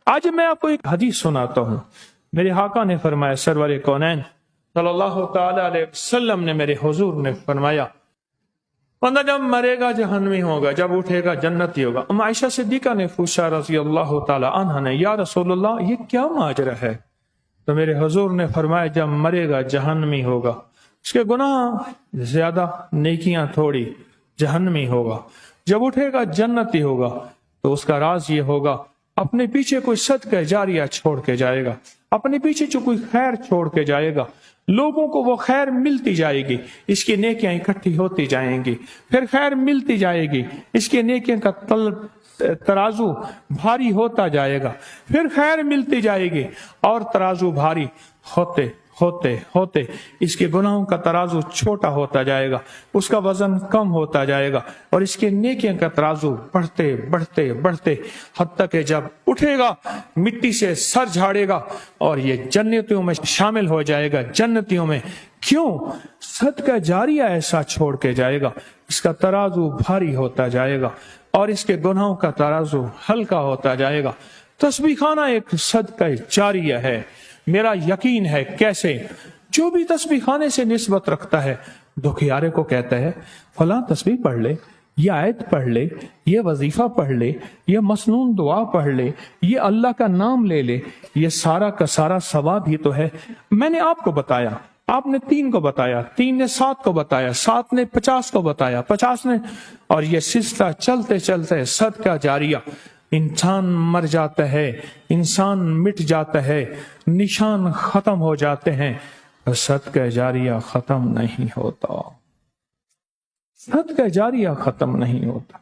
آج میں آپ کو ایک حدیث سناتا ہوں. میرے آقا نے فرمایا، سرور کونین صلی اللہ تعالی علیہ وسلم نے میرے حضور نے فرمایا، بندہ جب مرے گا جہنمی ہوگا، جب اٹھے گا جنتی ہوگا. ام عائشہ صدیقہ نے پوچھا رضی اللہ تعالی عنہ نے، یا رسول اللہ یہ کیا ماجرا ہے؟ تو میرے حضور نے فرمایا، جب مرے گا جہنمی ہوگا، اس کے گناہ زیادہ نیکیاں تھوڑی، جہنمی ہوگا. جب اٹھے گا جنتی ہوگا. تو اس کا راز یہ ہوگا، اپنے پیچھے کوئی صدقہ جاریہ چھوڑ کے جائے گا، اپنے پیچھے جو کوئی خیر چھوڑ کے جائے گا، لوگوں کو وہ خیر ملتی جائے گی، اس کی نیکیاں اکٹھی ہوتی جائیں گی، پھر خیر ملتی جائے گی، اس کی نیکیاں کا ترازو بھاری ہوتا جائے گا، پھر خیر ملتی جائے گی، اور ترازو بھاری ہوتے ہوتے ہوتے اس کے گناہوں کا ترازو چھوٹا ہوتا جائے گا، اس کا وزن کم ہوتا جائے گا، اور اس کے نیکیاں کا ترازو بڑھتے بڑھتے بڑھتے حتیٰ کہ جب اٹھے گا مٹی سے سر جھاڑے گا اور یہ جنتیوں میں شامل ہو جائے گا. جنتیوں میں کیوں؟ صدقہ جاریہ ایسا چھوڑ کے جائے گا، اس کا ترازو بھاری ہوتا جائے گا اور اس کے گناہوں کا ترازو ہلکا ہوتا جائے گا. تسبیح خانہ ایک صدقہ جاریہ ہے. میرا یقین ہے، کیسے؟ جو بھی تسبیح خانے سے نسبت رکھتا ہے، دکھیارے کو کہتا ہے فلاں تسبیح پڑھ لے، یہ آیت پڑھ لے، یہ وظیفہ پڑھ لے، یہ مسنون دعا پڑھ لے، یہ اللہ کا نام لے لے، یہ سارا کا سارا ثواب ہی تو ہے. میں نے آپ کو بتایا، آپ نے 3 کو بتایا، 3 نے 7 کو بتایا، 7 نے 50 کو بتایا، 50 نے، اور یہ سلسلہ چلتے چلتے صدقہ جاریہ. انسان مر جاتا ہے، انسان مٹ جاتا ہے، نشان ختم ہو جاتے ہیں، صدقہ جاریہ ختم نہیں ہوتا. صدقہ جاریہ ختم نہیں ہوتا.